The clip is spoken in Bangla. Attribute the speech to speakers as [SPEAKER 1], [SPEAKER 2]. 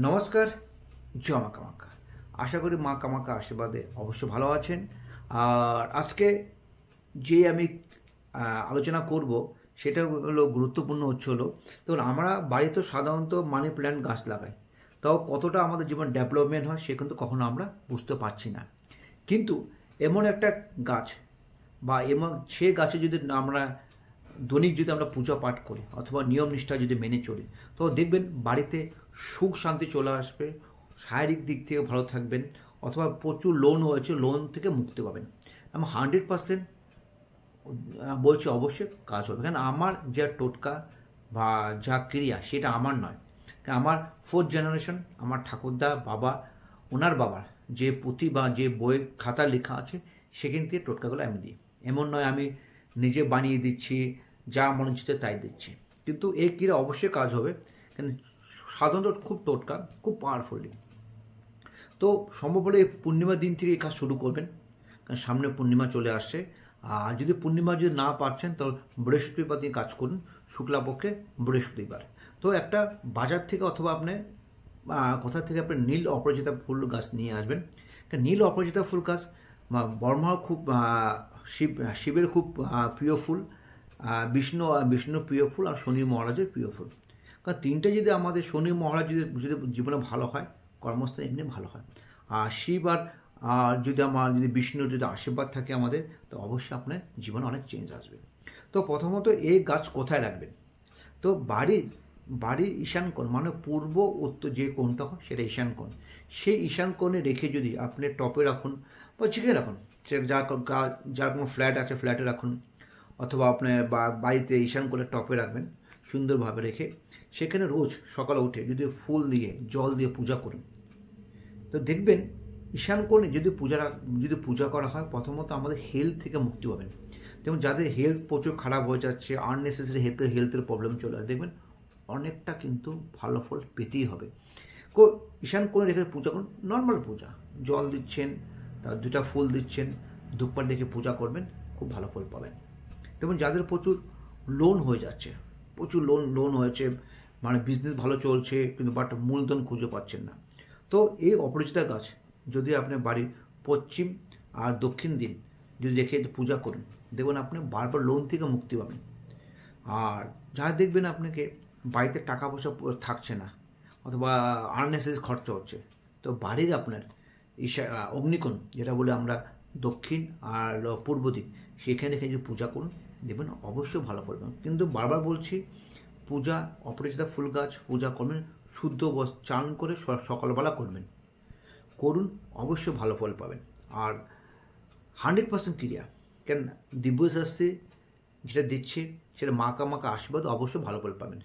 [SPEAKER 1] নমস্কার। জয় মা কামাখ্যা। আশা করি মা কামাখ্যা আশীর্বাদে অবশ্য ভালো আছেন। আর আজকে যে আমি আলোচনা করব সেটা হলো গুরুত্বপূর্ণ হলো তখন আমরা বাড়িতে সাধারণত মানি প্ল্যান্ট গাছ লাগাই, তাও কতটা আমাদের জীবন ডেভেলপমেন্ট হয় সে কিন্তু কখনো আমরা বুঝতে পারছি না। কিন্তু এমন একটা গাছ বা এমন সে গাছে যদি আমরা দৈনিক যদি আমরা পূজা পাঠ করি অথবা নিয়ম নিষ্ঠা যদি মেনে চলি, তো দেখবেন বাড়িতে সুখ শান্তি চলে আসবে, শারীরিক দিক থেকে ভালো থাকবেন, অথবা প্রচুর লোন হয়েছে লোন থেকে মুক্তি পাবেন। আমি 100% বলছি অবশ্যই কাজ হবে, কারণ আমার যা টোটকা বা যা ক্রিয়া সেটা আমার নয়, কারণ আমার 4th জেনারেশন, আমার ঠাকুরদা বাবা, ওনার বাবার যে পুঁথি বা যে বই খাতা লেখা আছে সেখান থেকে টোটকাগুলো আমি দিই। এমন নয় আমি নিজে বানিয়ে দিচ্ছি, যা মনে হচ্ছে তাই দিচ্ছি, কিন্তু এই ক্রিয়া অবশ্যই কাজ হবে, কারণ সাধারণত খুব টোটকা, খুব পাওয়ারফুলি। তো সম্ভব হলে এই পূর্ণিমার দিন থেকে এই কাজ শুরু করবেন, কারণ সামনে পূর্ণিমা চলে আসছে। আর যদি পূর্ণিমা যদি না পারছেন তো বৃহস্পতিবার দিন কাজ করুন, শুক্লাপক্ষে বৃহস্পতিবার। তো একটা বাজার থেকে অথবা আপনি কোথা থেকে আপনি নীল অপরাজিতা ফুল গাছ নিয়ে আসবেন, কারণ নীল অপরাজিতা ফুল গাছ ব্রহ্মার খুব শিবের খুব প্রিয় ফুল, বিষ্ণুর প্রিয় ফুল, আর শনি মহারাজের প্রিয় ফুল। কারণ তিনটে যদি আমাদের শনি মহারাজ যদি যদি জীবনে ভালো হয়, কর্মস্থানে এমনি ভালো হয়। আর শিব আর যদি বিষ্ণুর যদি আশীর্বাদ থাকে আমাদের, তো অবশ্যই আপনার জীবনে অনেক চেঞ্জ আসবে। তো প্রথমত এই গাছ কোথায় রাখবেন? তো বাড়ির ঈশান কোণ, মানে পূর্ব উত্তর যে কোণটা হয় সেটা ঈশান কোণ। সেই ঈশান কোণে রেখে যদি আপনি টপে রাখুন বা যেখানে রাখুন, সে যার কোনো ফ্ল্যাট আছে ফ্ল্যাটে রাখুন, অথবা আপনার বাড়িতে ঈশান কোণে টপে রাখবেন সুন্দরভাবে রেখে, সেখানে রোজ সকালে উঠে যদি ফুল দিয়ে জল দিয়ে পূজা করুন, তো দেখবেন ঈশান কোণে যদি পূজা করা হয়, প্রথমত আমাদের হেলথ থেকে মুক্তি পাবেন। যেমন যাদের হেলথ প্রচুর খারাপ হয়ে যাচ্ছে, আননেসেসারি হেলথের প্রবলেম চলে আসে, দেখবেন অনেকটা কিন্তু ভালো ফল পেতেই হবে। ঈশান কোণে রেখে পূজা করুন, নর্মাল পূজা, জল দিচ্ছেন, তার 2টা ফুল দিচ্ছেন, ধূপকাঠি দেখে পূজা করবেন, খুব ভালো ফল পাবেন। তেমন যাদের প্রচুর লোন হয়ে যাচ্ছে, প্রচুর লোন হয়েছে, মানে বিজনেস ভালো চলছে কিন্তু বাট মূলধন খুঁজে পাচ্ছেন না, তো এই অপরাজিতা গাছ যদি আপনি বাড়ির পশ্চিম আর দক্ষিণ দিন যদি রেখে পূজা করুন, দেখবেন আপনি বারবার লোন থেকে মুক্তি পাবেন। আর যা দেখবেন আপনাকে বাড়িতে টাকা পয়সা থাকছে না, অথবা আননেসেসারি খরচা হচ্ছে, তো বাড়ির আপনার অগ্নিকোণ যেটা বলে আমরা দক্ষিণ আর পূর্ব দিক, সেখানে রেখে যদি পূজা করুন, দেখবেন অবশ্যই ভালো করবেন। কিন্তু বারবার বলছি, পূজা অপরাজিতা ফুল গাছ পূজা করবেন শুদ্ধ চান করে সকালবেলা করুন, অবশ্যই ভালো ফল পাবেন। আর 100% ক্রিয়া, কেন দিব্যশাস্ত্রী যেটা দিচ্ছে সেটা মা কামাখ্যা আশীর্বাদ, অবশ্যই ভালো ফল পাবেন।